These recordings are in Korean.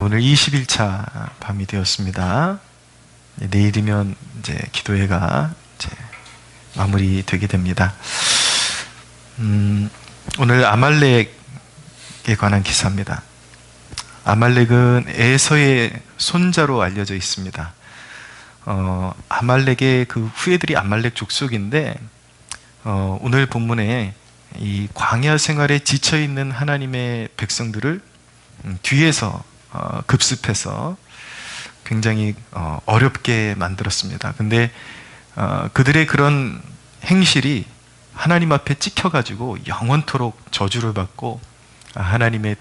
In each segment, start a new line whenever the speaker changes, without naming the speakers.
오늘 20일차 밤이 되었습니다. 내일이면 이제 기도회가 이제 마무리되게 됩니다. 오늘 아말렉에 관한 기사입니다. 아말렉은 에서의 손자로 알려져 있습니다. 아말렉의 그 후예들이 아말렉 족속인데, 오늘 본문에 이 광야 생활에 지쳐 있는 하나님의 백성들을 뒤에서 급습해서 굉장히 어렵게 만들었습니다. 근데 그들의 그런 행실이 하나님 앞에 찍혀가지고 영원토록 저주를 받고 하나님의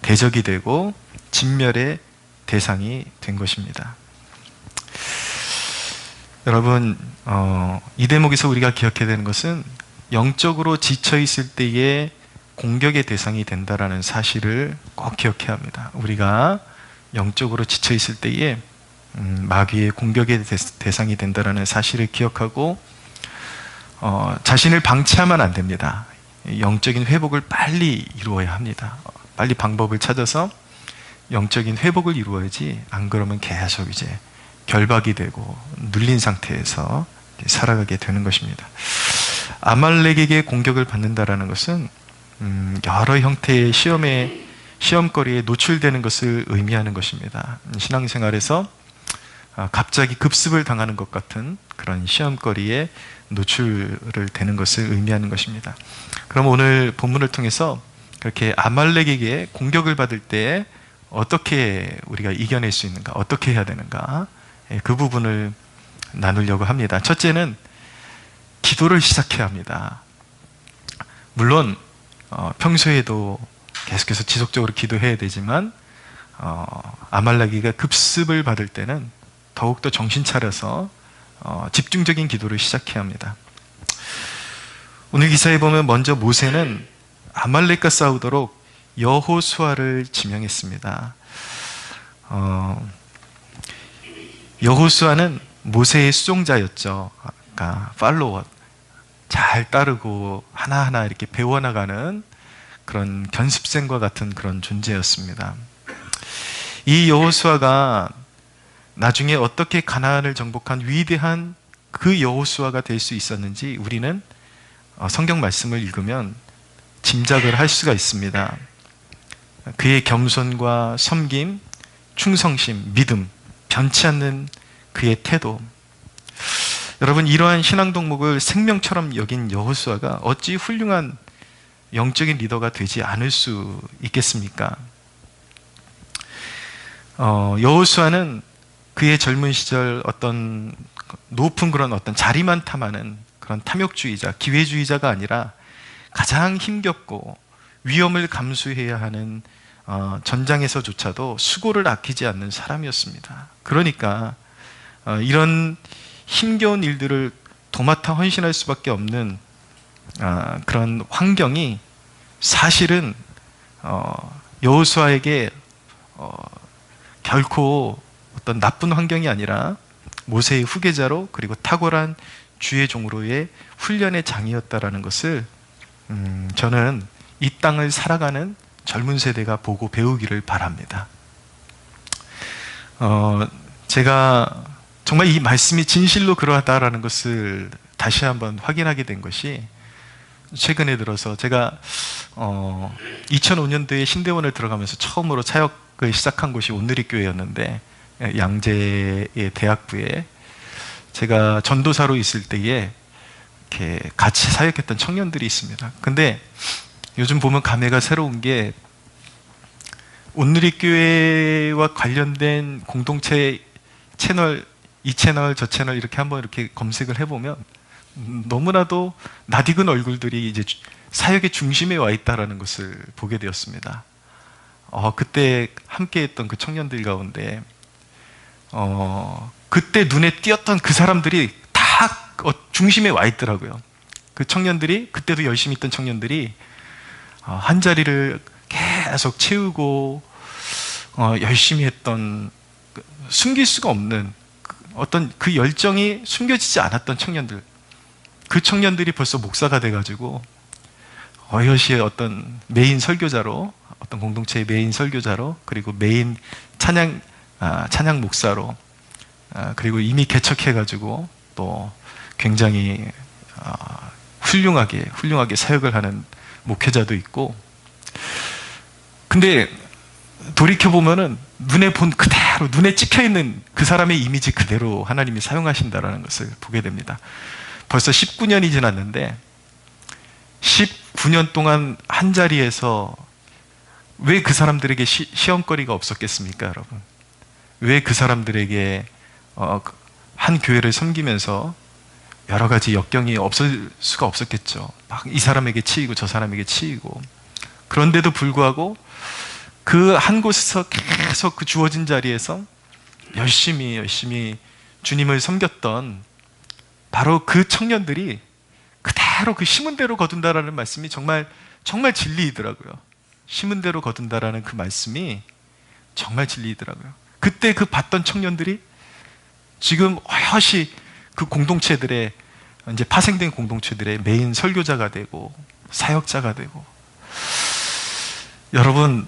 대적이 되고 진멸의 대상이 된 것입니다. 여러분, 이 대목에서 우리가 기억해야 되는 것은 영적으로 지쳐 있을 때에 공격의 대상이 된다라는 사실을 꼭 기억해야 합니다. 우리가 영적으로 지쳐 있을 때에 마귀의 공격의 대상이 된다라는 사실을 기억하고 자신을 방치하면 안 됩니다. 영적인 회복을 빨리 이루어야 합니다. 빨리 방법을 찾아서 영적인 회복을 이루어야지, 안 그러면 계속 이제 결박이 되고 눌린 상태에서 살아가게 되는 것입니다. 아말렉에게 공격을 받는다라는 것은 여러 형태의 시험거리에 노출되는 것을 의미하는 것입니다. 신앙생활에서 갑자기 급습을 당하는 것 같은 그런 시험거리에 노출을 되는 것을 의미하는 것입니다. 그럼 오늘 본문을 통해서 그렇게 아말렉에게 공격을 받을 때 어떻게 우리가 이겨낼 수 있는가, 어떻게 해야 되는가, 그 부분을 나누려고 합니다. 첫째는 기도를 시작해야 합니다. 물론 평소에도 계속해서 지속적으로 기도해야 되지만 아말렉이가 급습을 받을 때는 더욱더 정신 차려서 집중적인 기도를 시작해야 합니다. 오늘 기사에 보면 먼저 모세는 아말렉과 싸우도록 여호수아를 지명했습니다. 여호수아는 모세의 수종자였죠. 그러니까 팔로워, 잘 따르고 하나하나 이렇게 배워나가는 그런 견습생과 같은 그런 존재였습니다. 이 여호수아가 나중에 어떻게 가나안을 정복한 위대한 그 여호수아가 될 수 있었는지 우리는 성경 말씀을 읽으면 짐작을 할 수가 있습니다. 그의 겸손과 섬김, 충성심, 믿음, 변치 않는 그의 태도. 여러분, 이러한 신앙 덕목을 생명처럼 여긴 여호수아가 어찌 훌륭한 영적인 리더가 되지 않을 수 있겠습니까? 여호수아는 그의 젊은 시절 어떤 높은 그런 어떤 자리만 탐하는 그런 탐욕주의자, 기회주의자가 아니라 가장 힘겹고 위험을 감수해야 하는 전장에서조차도 수고를 아끼지 않는 사람이었습니다. 그러니까 이런 힘겨운 일들을 도맡아 헌신할 수밖에 없는 그런 환경이 사실은 여호수아에게 결코 어떤 나쁜 환경이 아니라 모세의 후계자로, 그리고 탁월한 주의 종으로의 훈련의 장이었다라는 것을 저는 이 땅을 살아가는 젊은 세대가 보고 배우기를 바랍니다. 제가 정말 이 말씀이 진실로 그러하다라는 것을 다시 한번 확인하게 된 것이 최근에 들어서 제가 2005년도에 신대원을 들어가면서 처음으로 사역을 시작한 곳이 온누리 교회였는데, 양재의 대학부에 제가 전도사로 있을 때에 이렇게 같이 사역했던 청년들이 있습니다. 근데 요즘 보면 감회가 새로운 게, 온누리 교회와 관련된 공동체 채널, 이 채널 저 채널 이렇게 한번 이렇게 검색을 해보면 너무나도 낯익은 얼굴들이 이제 사역의 중심에 와 있다라는 것을 보게 되었습니다. 그때 함께 했던 그 청년들 가운데 그때 눈에 띄었던 그 사람들이 다 중심에 와 있더라고요. 그 청년들이, 그때도 열심히 있던 청년들이 한 자리를 계속 채우고 열심히 했던, 숨길 수가 없는 어떤 그 열정이 숨겨지지 않았던 청년들, 그 청년들이 벌써 목사가 돼가지고 어여시의 어떤 메인 설교자로, 어떤 공동체의 메인 설교자로, 그리고 메인 찬양 목사로, 그리고 이미 개척해가지고 또 굉장히 훌륭하게 사역을 하는 목회자도 있고. 근데 돌이켜보면은 눈에 본 그대로, 눈에 찍혀있는 그 사람의 이미지 그대로 하나님이 사용하신다라는 것을 보게 됩니다. 벌써 19년이 지났는데 19년 동안 한 자리에서 왜 그 사람들에게 시험거리가 없었겠습니까, 여러분? 왜 그 사람들에게 한 교회를 섬기면서 여러 가지 역경이 없을 수가 없었겠죠. 막 이 사람에게 치이고 저 사람에게 치이고. 그런데도 불구하고 그 한 곳에서 계속 그 주어진 자리에서 열심히 주님을 섬겼던 바로 그 청년들이 그대로 그 심은 대로 거둔다라는 말씀이 정말 진리이더라고요. 심은 대로 거둔다라는 그 말씀이 정말 진리이더라고요. 그때 그 봤던 청년들이 지금 허여시 그 공동체들의, 이제 파생된 공동체들의 메인 설교자가 되고 사역자가 되고. 여러분,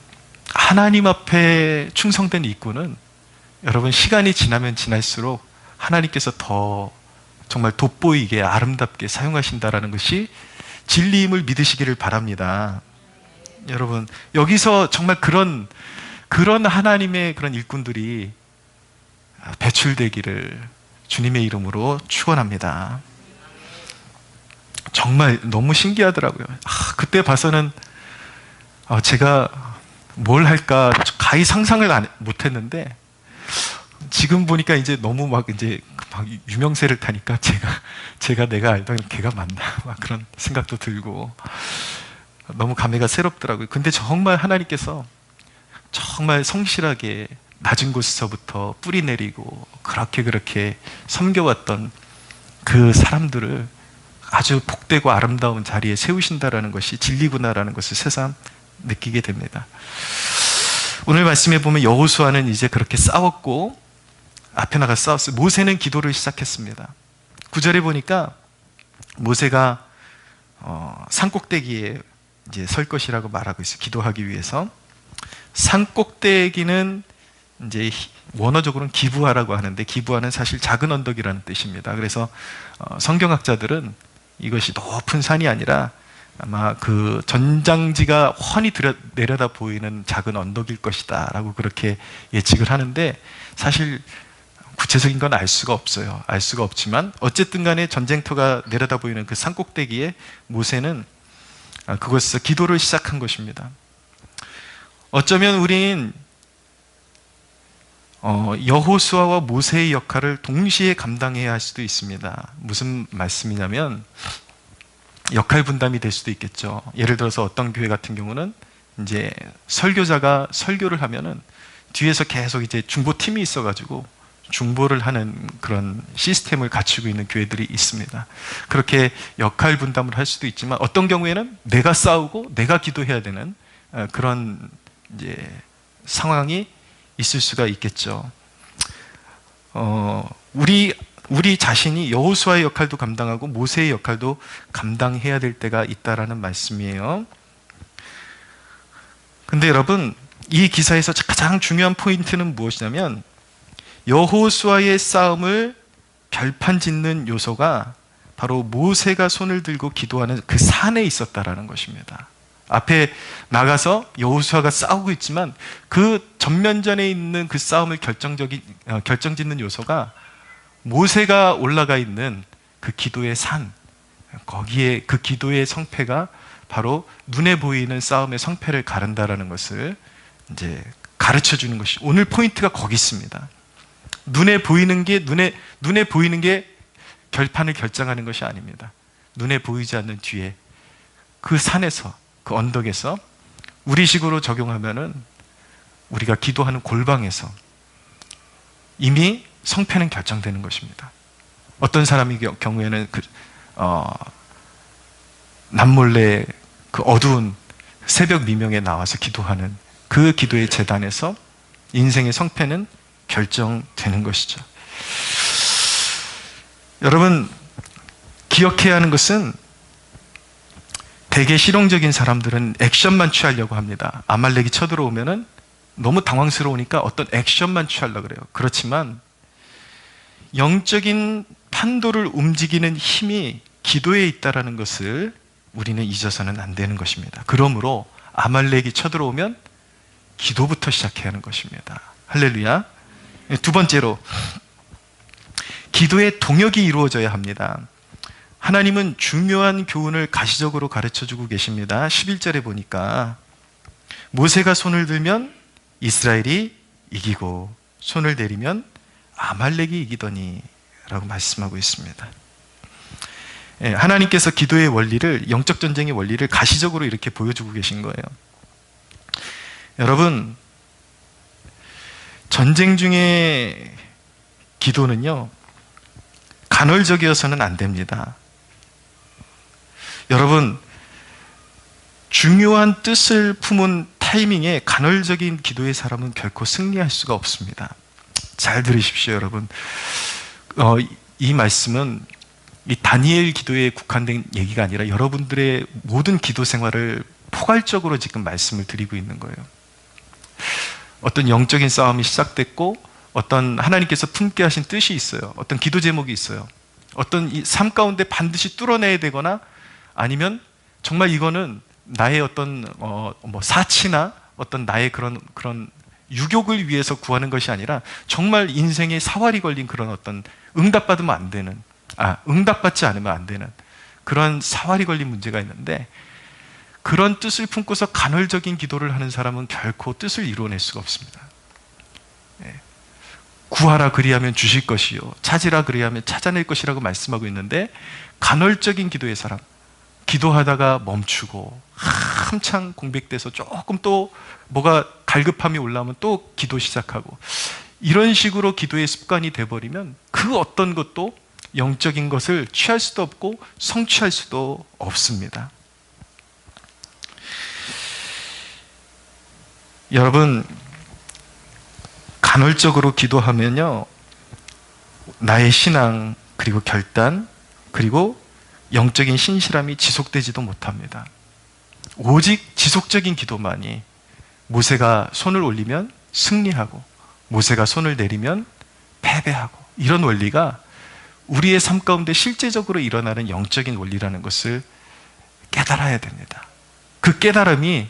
하나님 앞에 충성된 일꾼은 여러분 시간이 지나면 지날수록 하나님께서 더 정말 돋보이게 아름답게 사용하신다라는 것이 진리임을 믿으시기를 바랍니다. 여러분, 여기서 정말 그런 하나님의 그런 일꾼들이 배출되기를 주님의 이름으로 축원합니다. 정말 너무 신기하더라고요. 그때 봐서는 제가 뭘 할까 가히 상상을 못했는데, 지금 보니까 이제 너무 막 유명세를 타니까 내가 알던 걔가 맞나 막 그런 생각도 들고 너무 감회가 새롭더라고요. 근데 정말 하나님께서 정말 성실하게 낮은 곳에서부터 뿌리 내리고 그렇게 섬겨왔던 그 사람들을 아주 복되고 아름다운 자리에 세우신다라는 것이 진리구나라는 것을 새삼 느끼게 됩니다. 오늘 말씀에 보면 여호수아는 이제 그렇게 싸웠고, 앞에 나가 싸웠어요. 모세는 기도를 시작했습니다. 9절에 보니까 모세가 산꼭대기에 이제 설 것이라고 말하고 있어요. 기도하기 위해서. 산꼭대기는 이제 원어적으로는 기브아라고 하는데, 기브아는 사실 작은 언덕이라는 뜻입니다. 그래서 성경학자들은 이것이 높은 산이 아니라 아마 그 전장지가 훤히 내려다 보이는 작은 언덕일 것이다 라고 그렇게 예측을 하는데, 사실 구체적인 건 알 수가 없어요. 알 수가 없지만 어쨌든 간에 전쟁터가 내려다 보이는 그 산꼭대기에 모세는 그곳에서 기도를 시작한 것입니다. 어쩌면 우린 여호수아와 모세의 역할을 동시에 감당해야 할 수도 있습니다. 무슨 말씀이냐면 역할 분담이 될 수도 있겠죠. 예를 들어서 어떤 교회 같은 경우는 이제 설교자가 설교를 하면은 뒤에서 계속 이제 중보팀이 있어가지고 중보를 하는 그런 시스템을 갖추고 있는 교회들이 있습니다. 그렇게 역할 분담을 할 수도 있지만 어떤 경우에는 내가 싸우고 내가 기도해야 되는 그런 이제 상황이 있을 수가 있겠죠. 우리 자신이 여호수아의 역할도 감당하고 모세의 역할도 감당해야 될 때가 있다라는 말씀이에요. 근데 여러분, 이 기사에서 가장 중요한 포인트는 무엇이냐면 여호수아의 싸움을 결판 짓는 요소가 바로 모세가 손을 들고 기도하는 그 산에 있었다라는 것입니다. 앞에 나가서 여호수아가 싸우고 있지만 그 전면전에 있는 그 싸움을 결정짓는 요소가 모세가 올라가 있는 그 기도의 산, 거기에 그 기도의 성패가 바로 눈에 보이는 싸움의 성패를 가른다라는 것을 이제 가르쳐 주는 것이, 오늘 포인트가 거기 있습니다. 눈에 보이는 게 결판을 결정하는 것이 아닙니다. 눈에 보이지 않는 뒤에 그 산에서, 그 언덕에서 우리식으로 적용하면은 우리가 기도하는 골방에서 이미 성패는 결정되는 것입니다. 어떤 사람의 경우에는 남몰래 그 어두운 새벽 미명에 나와서 기도하는 그 기도의 제단에서 인생의 성패는 결정되는 것이죠. 여러분, 기억해야 하는 것은 대개 실용적인 사람들은 액션만 취하려고 합니다. 아말렉이 쳐들어오면은 너무 당황스러우니까 어떤 액션만 취하려고 그래요. 그렇지만 영적인 판도를 움직이는 힘이 기도에 있다는 것을 우리는 잊어서는 안 되는 것입니다. 그러므로 아말렉이 쳐들어오면 기도부터 시작해야 하는 것입니다. 할렐루야. 두 번째로, 기도의 동역이 이루어져야 합니다. 하나님은 중요한 교훈을 가시적으로 가르쳐주고 계십니다. 11절에 보니까 모세가 손을 들면 이스라엘이 이기고 손을 내리면 아말렉이 이기더니 라고 말씀하고 있습니다. 하나님께서 기도의 원리를, 영적 전쟁의 원리를 가시적으로 이렇게 보여주고 계신 거예요. 여러분, 전쟁 중에 기도는요, 간헐적이어서는 안 됩니다. 여러분, 중요한 뜻을 품은 타이밍에 간헐적인 기도의 사람은 결코 승리할 수가 없습니다. 잘 들으십시오, 여러분. 이 말씀은 이 다니엘 기도에 국한된 얘기가 아니라 여러분들의 모든 기도 생활을 포괄적으로 지금 말씀을 드리고 있는 거예요. 어떤 영적인 싸움이 시작됐고, 어떤 하나님께서 품게 하신 뜻이 있어요. 어떤 기도 제목이 있어요. 어떤 이 삶 가운데 반드시 뚫어내야 되거나, 아니면 정말 이거는 나의 어떤 사치나 어떤 나의 그런 유욕을 위해서 구하는 것이 아니라 정말 인생에 사활이 걸린 그런 어떤 응답받으면 안 되는, 응답받지 않으면 안 되는 그런 사활이 걸린 문제가 있는데, 그런 뜻을 품고서 간헐적인 기도를 하는 사람은 결코 뜻을 이루어낼 수가 없습니다. 구하라 그리하면 주실 것이요, 찾으라 그리하면 찾아낼 것이라고 말씀하고 있는데, 간헐적인 기도의 사람, 기도하다가 멈추고 한창 공백돼서 조금 또 뭐가 갈급함이 올라오면 또 기도 시작하고, 이런 식으로 기도의 습관이 돼버리면 그 어떤 것도 영적인 것을 취할 수도 없고 성취할 수도 없습니다. 여러분, 간헐적으로 기도하면요, 나의 신앙, 그리고 결단, 그리고 영적인 신실함이 지속되지도 못합니다. 오직 지속적인 기도만이, 모세가 손을 올리면 승리하고 모세가 손을 내리면 패배하고, 이런 원리가 우리의 삶 가운데 실제적으로 일어나는 영적인 원리라는 것을 깨달아야 됩니다. 그 깨달음이,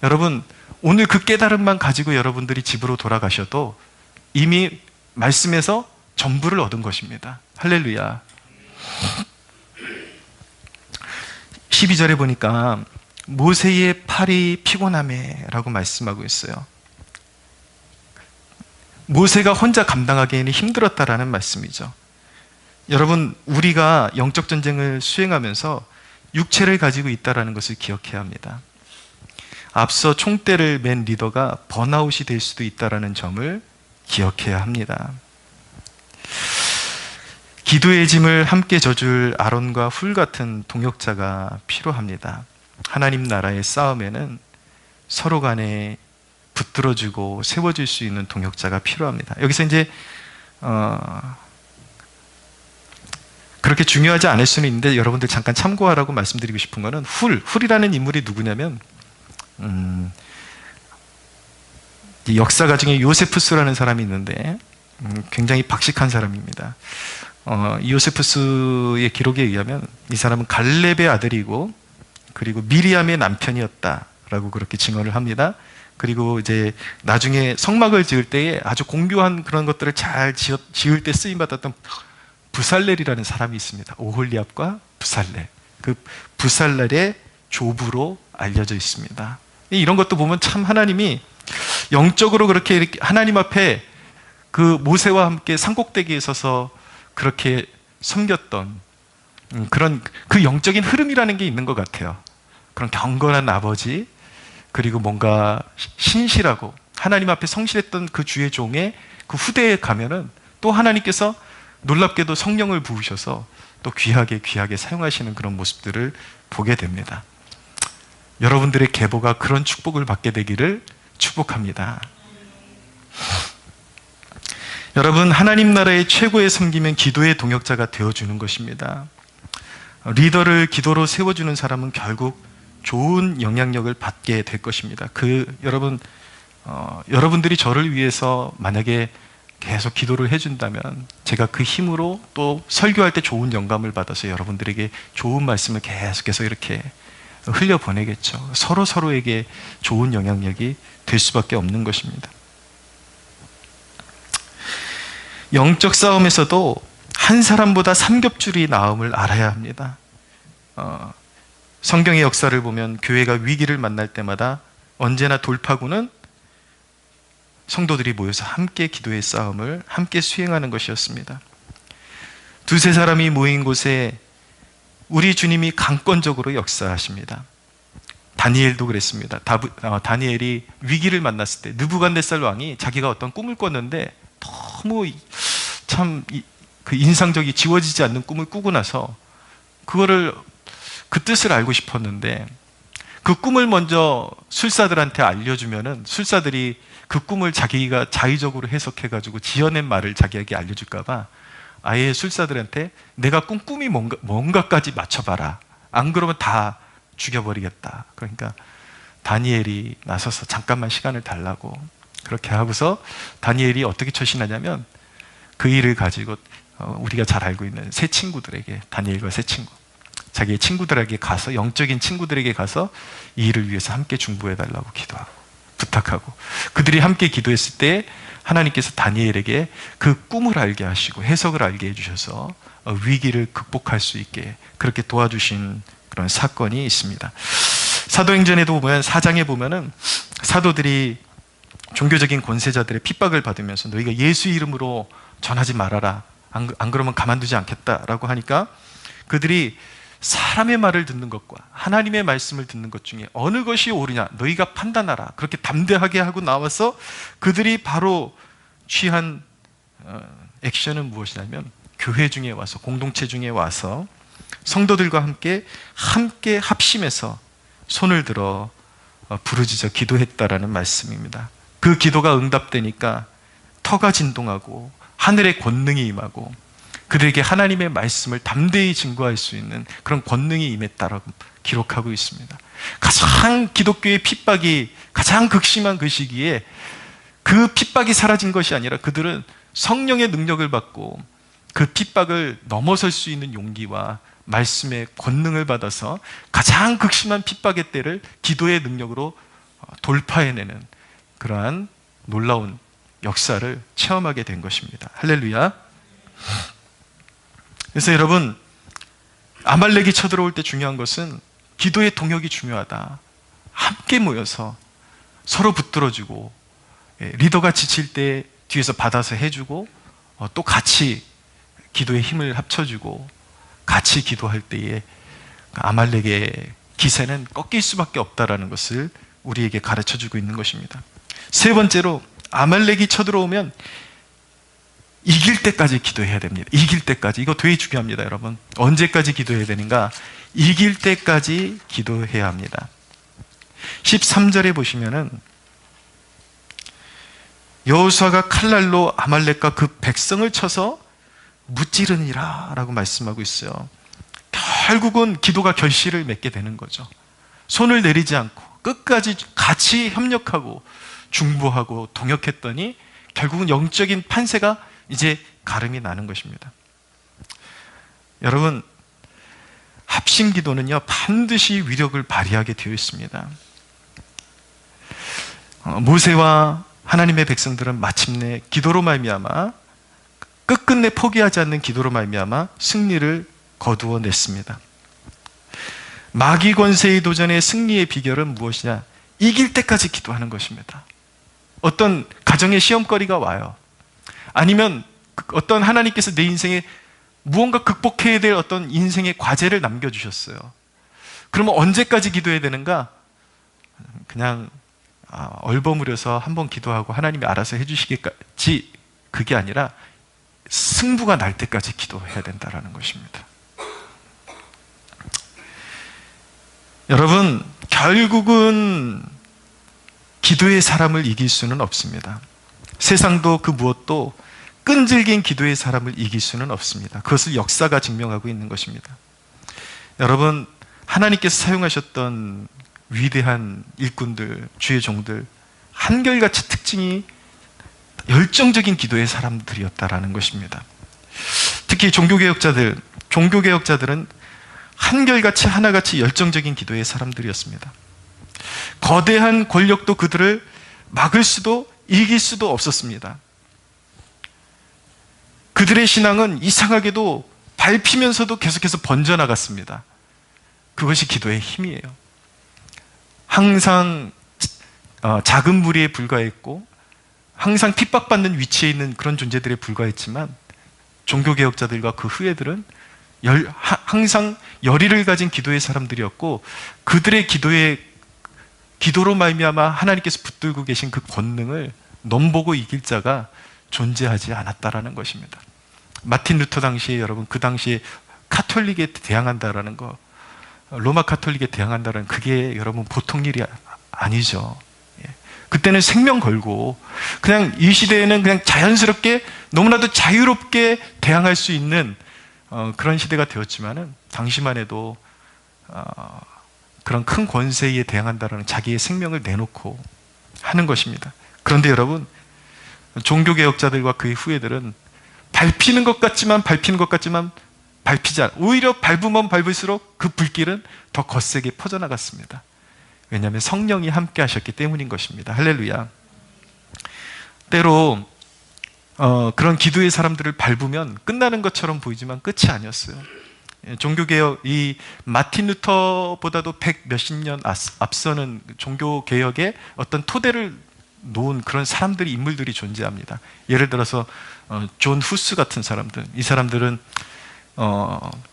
여러분, 오늘 그 깨달음만 가지고 여러분들이 집으로 돌아가셔도 이미 말씀에서 전부를 얻은 것입니다. 할렐루야. 12절에 보니까 모세의 팔이 피곤하매 라고 말씀하고 있어요. 모세가 혼자 감당하기에는 힘들었다라는 말씀이죠. 여러분, 우리가 영적 전쟁을 수행하면서 육체를 가지고 있다는 것을 기억해야 합니다. 앞서 총대를 맨 리더가 번아웃이 될 수도 있다는 점을 기억해야 합니다. 기도의 짐을 함께 져줄 아론과 훌 같은 동역자가 필요합니다. 하나님 나라의 싸움에는 서로 간에 붙들어주고 세워줄 수 있는 동역자가 필요합니다. 여기서 이제 그렇게 중요하지 않을 수는 있는데, 여러분들 잠깐 참고하라고 말씀드리고 싶은 거는, 훌이라는 인물이 누구냐면, 이 역사가 중에 요세푸스라는 사람이 있는데 굉장히 박식한 사람입니다. 이 요세푸스의 기록에 의하면 이 사람은 갈렙의 아들이고, 그리고 미리암의 남편이었다라고 그렇게 증언을 합니다. 그리고 이제 나중에 성막을 지을 때에 아주 공교한 그런 것들을 잘 지을 때 쓰임 받았던 부살렐이라는 사람이 있습니다. 오홀리압과 부살렐, 그 부살렐의 조부로 알려져 있습니다. 이런 것도 보면 참 하나님이 영적으로 그렇게 하나님 앞에 그 모세와 함께 산꼭대기에 서서 그렇게 섬겼던 그런 그 영적인 흐름이라는 게 있는 것 같아요. 그런 경건한 아버지, 그리고 뭔가 신실하고 하나님 앞에 성실했던 그 주의 종의 그 후대에 가면은 또 하나님께서 놀랍게도 성령을 부으셔서 또 귀하게 사용하시는 그런 모습들을 보게 됩니다. 여러분들의 계보가 그런 축복을 받게 되기를 축복합니다. 여러분, 하나님 나라의 최고의 섬기면 기도의 동역자가 되어주는 것입니다. 리더를 기도로 세워주는 사람은 결국 좋은 영향력을 받게 될 것입니다. 여러분, 여러분들이 저를 위해서 만약에 계속 기도를 해준다면 제가 그 힘으로 또 설교할 때 좋은 영감을 받아서 여러분들에게 좋은 말씀을 계속해서 이렇게 흘려보내겠죠. 서로 서로에게 좋은 영향력이 될 수밖에 없는 것입니다. 영적 싸움에서도 한 사람보다 삼겹줄이 나음을 알아야 합니다. 성경의 역사를 보면 교회가 위기를 만날 때마다 언제나 돌파구는 성도들이 모여서 함께 기도의 싸움을 함께 수행하는 것이었습니다. 두세 사람이 모인 곳에 우리 주님이 강권적으로 역사하십니다. 다니엘도 그랬습니다. 다니엘이 위기를 만났을 때 느부갓네살 왕이 자기가 어떤 꿈을 꿨는데 너무 참 그 인상적이 지워지지 않는 꿈을 꾸고 나서 그 뜻을 알고 싶었는데 그 꿈을 먼저 술사들한테 알려주면은 술사들이 그 꿈을 자기가 자의적으로 해석해가지고 지어낸 말을 자기에게 알려줄까봐 아예 술사들한테 내가 꾼 꿈이 뭔가까지 맞춰봐라. 안 그러면 다 죽여버리겠다. 그러니까 다니엘이 나서서 잠깐만 시간을 달라고 그렇게 하고서 다니엘이 어떻게 처신하냐면 그 일을 가지고 우리가 잘 알고 있는 세 친구들에게, 다니엘과 세 친구, 자기의 친구들에게 가서, 영적인 친구들에게 가서 이 일을 위해서 함께 중보해달라고 기도하고 부탁하고, 그들이 함께 기도했을 때 하나님께서 다니엘에게 그 꿈을 알게 하시고 해석을 알게 해주셔서 위기를 극복할 수 있게 그렇게 도와주신 그런 사건이 있습니다. 사도행전에도 보면 4장에 보면은 사도들이 종교적인 권세자들의 핍박을 받으면서 너희가 예수 이름으로 전하지 말아라, 안 그러면 가만두지 않겠다라고 하니까 그들이 사람의 말을 듣는 것과 하나님의 말씀을 듣는 것 중에 어느 것이 옳으냐 너희가 판단하라, 그렇게 담대하게 하고 나와서 그들이 바로 취한 액션은 무엇이냐면 교회 중에 와서, 공동체 중에 와서 성도들과 함께 합심해서 손을 들어 부르짖어 기도했다라는 말씀입니다. 그 기도가 응답되니까 터가 진동하고 하늘의 권능이 임하고 그들에게 하나님의 말씀을 담대히 증거할 수 있는 그런 권능이 임했다라고 기록하고 있습니다. 가장 기독교의 핍박이 가장 극심한 그 시기에 그 핍박이 사라진 것이 아니라 그들은 성령의 능력을 받고 그 핍박을 넘어설 수 있는 용기와 말씀의 권능을 받아서 가장 극심한 핍박의 때를 기도의 능력으로 돌파해내는 그러한 놀라운 역사를 체험하게 된 것입니다. 할렐루야. 그래서 여러분, 아말렉이 쳐들어올 때 중요한 것은 기도의 동역이 중요하다. 함께 모여서 서로 붙들어주고, 리더가 지칠 때 뒤에서 받아서 해주고, 또 같이 기도의 힘을 합쳐주고 같이 기도할 때에 아말렉의 기세는 꺾일 수밖에 없다라는 것을 우리에게 가르쳐주고 있는 것입니다. 세 번째로, 아말렉이 쳐들어오면 이길 때까지 기도해야 됩니다. 이길 때까지. 이거 되게 중요합니다, 여러분. 언제까지 기도해야 되는가? 이길 때까지 기도해야 합니다. 13절에 보시면은 여호수아가 칼날로 아말렉과 그 백성을 쳐서 무찌르니라 라고 말씀하고 있어요. 결국은 기도가 결실을 맺게 되는 거죠. 손을 내리지 않고 끝까지 같이 협력하고 중보하고 동역했더니 결국은 영적인 판세가 이제 가름이 나는 것입니다. 여러분, 합심 기도는요 반드시 위력을 발휘하게 되어 있습니다. 모세와 하나님의 백성들은 마침내 기도로 말미암아, 끝끝내 포기하지 않는 기도로 말미암아 승리를 거두어냈습니다. 마귀 권세의 도전의 승리의 비결은 무엇이냐? 이길 때까지 기도하는 것입니다. 어떤 가정의 시험거리가 와요. 아니면 어떤 하나님께서 내 인생에 무언가 극복해야 될 어떤 인생의 과제를 남겨주셨어요. 그러면 언제까지 기도해야 되는가? 그냥 얼버무려서 한번 기도하고 하나님이 알아서 해주시겠지, 그게 아니라 승부가 날 때까지 기도해야 된다는 것입니다. 여러분, 결국은 기도의 사람을 이길 수는 없습니다. 세상도 그 무엇도 끈질긴 기도의 사람을 이길 수는 없습니다. 그것을 역사가 증명하고 있는 것입니다. 여러분, 하나님께서 사용하셨던 위대한 일꾼들, 주의 종들, 한결같이 특징이 열정적인 기도의 사람들이었다라는 것입니다. 특히 종교개혁자들은 한결같이 하나같이 열정적인 기도의 사람들이었습니다. 거대한 권력도 그들을 막을 수도 이길 수도 없었습니다. 그들의 신앙은 이상하게도 밟히면서도 계속해서 번져나갔습니다. 그것이 기도의 힘이에요. 항상 작은 무리에 불과했고 항상 핍박받는 위치에 있는 그런 존재들에 불과했지만 종교개혁자들과 그 후예들은 항상 열의를 가진 기도의 사람들이었고 그들의 기도로 말미암아 하나님께서 붙들고 계신 그 권능을 넘보고 이길 자가 존재하지 않았다라는 것입니다. 마틴 루터 당시에 여러분 그 당시에 카톨릭에 대항한다라는 거, 로마 카톨릭에 대항한다라는 그게 여러분 보통 일이 아니죠. 그때는 생명 걸고 그냥 이 시대에는 그냥 자연스럽게 너무나도 자유롭게 대항할 수 있는 그런 시대가 되었지만은 당시만 해도 그런 큰 권세에 대항한다라는 자기의 생명을 내놓고 하는 것입니다. 그런데 여러분 종교개혁자들과 그의 후예들은 밟히는 것 같지만 밟히지 않아. 오히려 밟으면 밟을수록 그 불길은 더 거세게 퍼져나갔습니다. 왜냐하면 성령이 함께 하셨기 때문인 것입니다. 할렐루야. 때로 그런 기도의 사람들을 밟으면 끝나는 것처럼 보이지만 끝이 아니었어요. 종교개혁, 이 마틴 루터보다도 100 몇십 년 앞서는 종교개혁의 어떤 토대를 놓은 그런 사람들이, 인물들이 존재합니다. 예를 들어서 존 후스 같은 사람들, 이 사람들은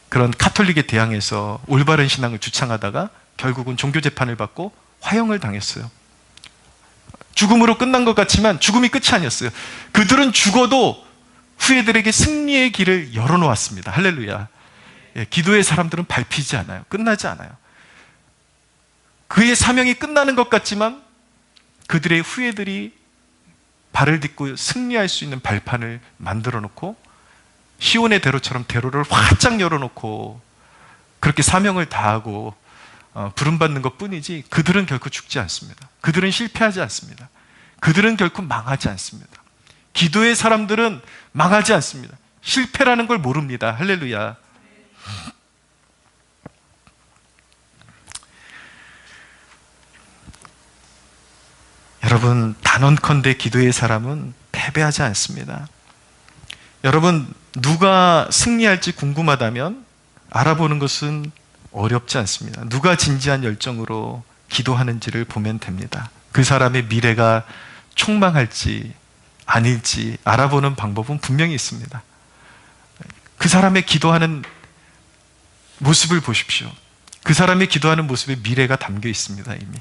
그런 카톨릭에 대항해서 올바른 신앙을 주창하다가 결국은 종교재판을 받고 화형을 당했어요. 죽음으로 끝난 것 같지만 죽음이 끝이 아니었어요. 그들은 죽어도 후예들에게 승리의 길을 열어놓았습니다. 할렐루야. 기도의 사람들은 밟히지 않아요. 끝나지 않아요. 그의 사명이 끝나는 것 같지만 그들의 후예들이 발을 딛고 승리할 수 있는 발판을 만들어 놓고 시온의 대로처럼 대로를 활짝 열어놓고 그렇게 사명을 다하고 부름받는 것 뿐이지 그들은 결코 죽지 않습니다. 그들은 실패하지 않습니다. 그들은 결코 망하지 않습니다. 기도의 사람들은 망하지 않습니다. 실패라는 걸 모릅니다. 할렐루야. 여러분, 단언컨대 기도의 사람은 패배하지 않습니다. 여러분, 누가 승리할지 궁금하다면 알아보는 것은 어렵지 않습니다. 누가 진지한 열정으로 기도하는지를 보면 됩니다. 그 사람의 미래가 촉망할지 아닐지 알아보는 방법은 분명히 있습니다. 그 사람의 기도하는 모습을 보십시오. 그 사람의 기도하는 모습에 미래가 담겨 있습니다, 이미.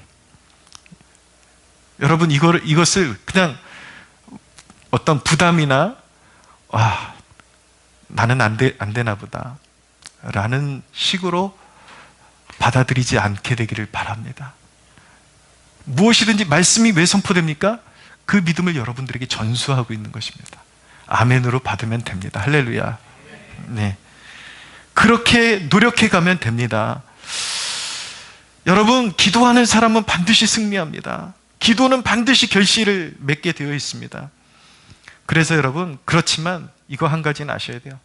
여러분, 이것을 그냥 어떤 부담이나 나는 안 되나 보다 라는 식으로 받아들이지 않게 되기를 바랍니다. 무엇이든지 말씀이 왜 선포됩니까? 그 믿음을 여러분들에게 전수하고 있는 것입니다. 아멘으로 받으면 됩니다. 할렐루야. 네. 그렇게 노력해 가면 됩니다. 여러분, 기도하는 사람은 반드시 승리합니다. 기도는 반드시 결실을 맺게 되어 있습니다. 그래서 여러분, 그렇지만 이거 한 가지는 아셔야 돼요.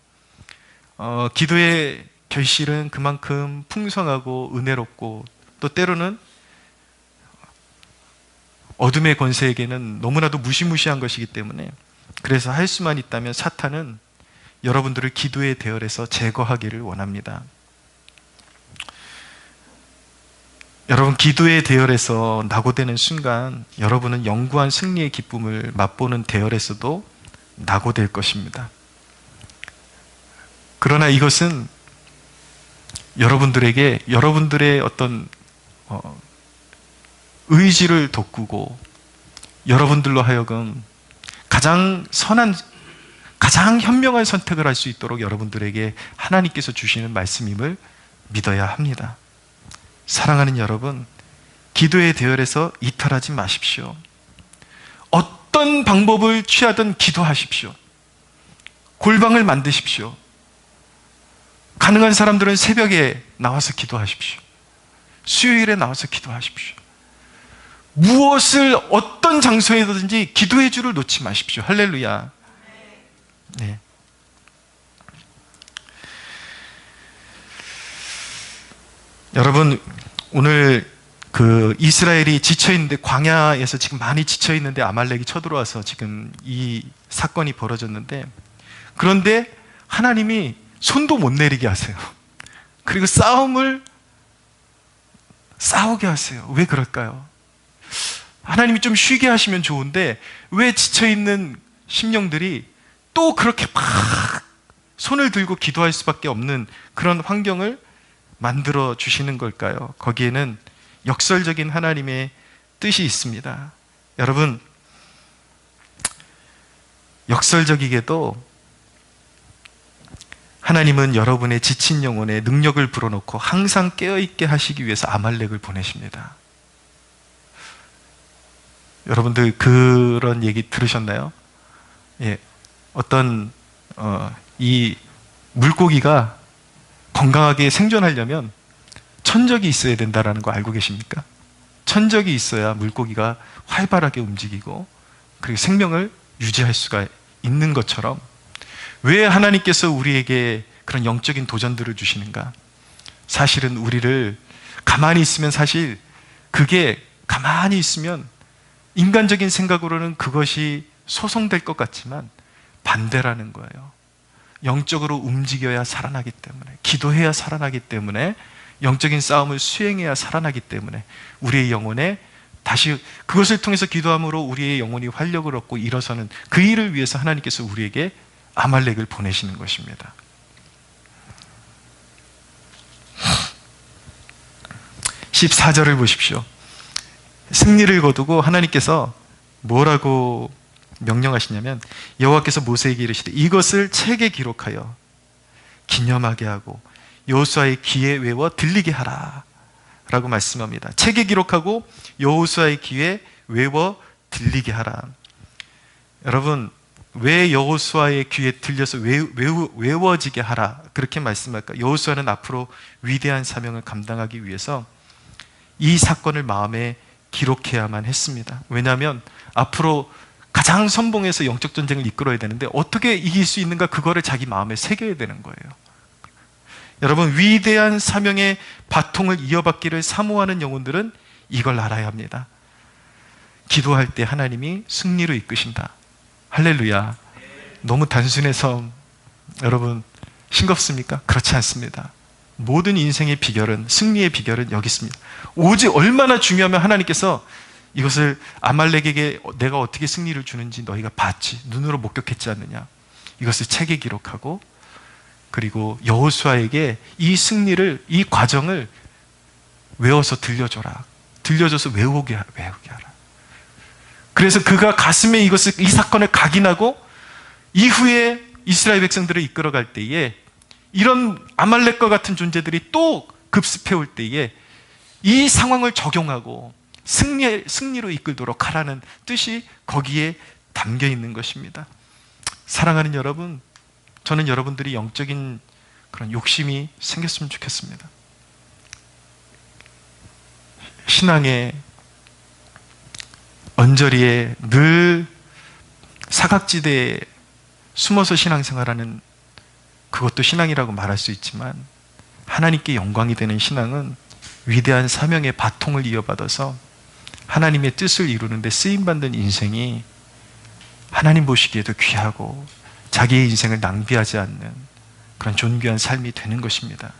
기도의 결실은 그만큼 풍성하고 은혜롭고 또 때로는 어둠의 권세에게는 너무나도 무시무시한 것이기 때문에 그래서 할 수만 있다면 사탄은 여러분들을 기도의 대열에서 제거하기를 원합니다. 여러분, 기도의 대열에서 낙오되는 순간 여러분은 영구한 승리의 기쁨을 맛보는 대열에서도 낙오될 것입니다. 그러나 이것은 여러분들에게 여러분들의 어떤 의지를 돋구고 여러분들로 하여금 가장 선한, 가장 현명한 선택을 할 수 있도록 여러분들에게 하나님께서 주시는 말씀임을 믿어야 합니다. 사랑하는 여러분, 기도의 대열에서 이탈하지 마십시오. 어떤 방법을 취하든 기도하십시오. 골방을 만드십시오. 가능한 사람들은 새벽에 나와서 기도하십시오. 수요일에 나와서 기도하십시오. 무엇을 어떤 장소에든지 기도의 줄을 놓지 마십시오. 할렐루야. 네. 여러분, 오늘 그 이스라엘이 지쳐있는데, 광야에서 지금 많이 지쳐있는데 아말렉이 쳐들어와서 지금 이 사건이 벌어졌는데, 그런데 하나님이 손도 못 내리게 하세요. 그리고 싸우게 하세요. 왜 그럴까요? 하나님이 좀 쉬게 하시면 좋은데 왜 지쳐있는 심령들이 또 그렇게 막 손을 들고 기도할 수밖에 없는 그런 환경을 만들어 주시는 걸까요? 거기에는 역설적인 하나님의 뜻이 있습니다. 여러분, 역설적이게도 하나님은 여러분의 지친 영혼에 능력을 불어넣고 항상 깨어있게 하시기 위해서 아말렉을 보내십니다. 여러분들 그런 얘기 들으셨나요? 예, 어떤 이 물고기가 건강하게 생존하려면 천적이 있어야 된다는 거 알고 계십니까? 천적이 있어야 물고기가 활발하게 움직이고 그리고 생명을 유지할 수가 있는 것처럼, 왜 하나님께서 우리에게 그런 영적인 도전들을 주시는가? 사실은 우리를 가만히 있으면, 사실 그게 가만히 있으면 인간적인 생각으로는 그것이 소송될 것 같지만 반대라는 거예요. 영적으로 움직여야 살아나기 때문에, 기도해야 살아나기 때문에, 영적인 싸움을 수행해야 살아나기 때문에 우리의 영혼에 다시 그것을 통해서 기도함으로 우리의 영혼이 활력을 얻고 일어서는 그 일을 위해서 하나님께서 우리에게 아말렉을 보내시는 것입니다. 14절을 보십시오. 승리를 거두고 하나님께서 뭐라고 명령하시냐면, 여호와께서 모세에게 이르시되 이것을 책에 기록하여 기념하게 하고 여호수아의 귀에 외워 들리게 하라 라고 말씀합니다. 책에 기록하고 여호수아의 귀에 외워 들리게 하라. 여러분, 왜 여호수아의 귀에 들려서 외워지게 하라 그렇게 말씀할까? 여호수아는 앞으로 위대한 사명을 감당하기 위해서 이 사건을 마음에 기록해야만 했습니다. 왜냐하면 앞으로 가장 선봉에서 영적 전쟁을 이끌어야 되는데 어떻게 이길 수 있는가, 그거를 자기 마음에 새겨야 되는 거예요. 여러분, 위대한 사명의 바통을 이어받기를 사모하는 영혼들은 이걸 알아야 합니다. 기도할 때 하나님이 승리로 이끄신다. 할렐루야. 너무 단순해서 여러분 싱겁습니까? 그렇지 않습니다. 모든 인생의 비결은, 승리의 비결은 여기 있습니다. 오직 얼마나 중요하면 하나님께서 이것을 아말렉에게 내가 어떻게 승리를 주는지 너희가 봤지, 눈으로 목격했지 않느냐, 이것을 책에 기록하고 그리고 여호수아에게 이 승리를, 이 과정을 외워서 들려줘라. 들려줘서 외우게 하라. 그래서 그가 가슴에 이 사건을 각인하고 이후에 이스라엘 백성들을 이끌어갈 때에 이런 아말렉과 같은 존재들이 또 급습해올 때에 이 상황을 적용하고 승리로 이끌도록 하라는 뜻이 거기에 담겨 있는 것입니다. 사랑하는 여러분, 저는 여러분들이 영적인 그런 욕심이 생겼으면 좋겠습니다. 신앙의 언저리에 늘 사각지대에 숨어서 신앙생활하는 그것도 신앙이라고 말할 수 있지만, 하나님께 영광이 되는 신앙은 위대한 사명의 바통을 이어받아서 하나님의 뜻을 이루는 데 쓰임받는 인생이 하나님 보시기에도 귀하고 자기의 인생을 낭비하지 않는 그런 존귀한 삶이 되는 것입니다.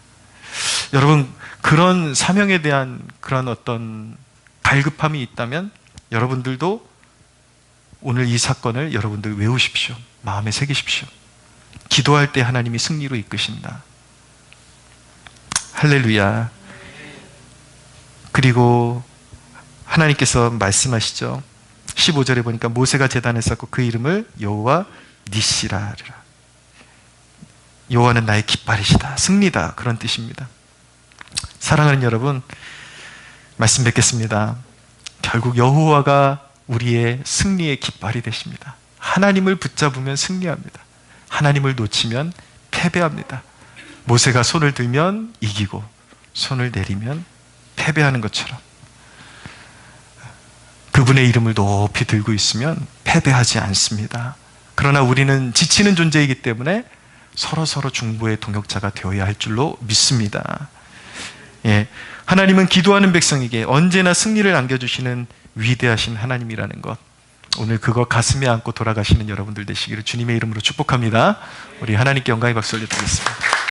여러분, 그런 사명에 대한 그런 어떤 갈급함이 있다면 여러분들도 오늘 이 사건을 여러분들 외우십시오. 마음에 새기십시오. 기도할 때 하나님이 승리로 이끄신다. 할렐루야. 그리고 하나님께서 말씀하시죠. 15절에 보니까 모세가 제단을 쌓고 그 이름을 여호와 니시라 하리라. 여호와는 나의 깃발이시다, 승리다, 그런 뜻입니다. 사랑하는 여러분, 말씀 뵙겠습니다. 결국 여호와가 우리의 승리의 깃발이 되십니다. 하나님을 붙잡으면 승리합니다. 하나님을 놓치면 패배합니다. 모세가 손을 들면 이기고 손을 내리면 패배하는 것처럼 그분의 이름을 높이 들고 있으면 패배하지 않습니다. 그러나 우리는 지치는 존재이기 때문에 서로 중보의 동역자가 되어야 할 줄로 믿습니다. 예, 하나님은 기도하는 백성에게 언제나 승리를 안겨주시는 위대하신 하나님이라는 것, 오늘 그거 가슴에 안고 돌아가시는 여러분들 되시기를 주님의 이름으로 축복합니다. 우리 하나님께 영광의 박수 올려드리겠습니다.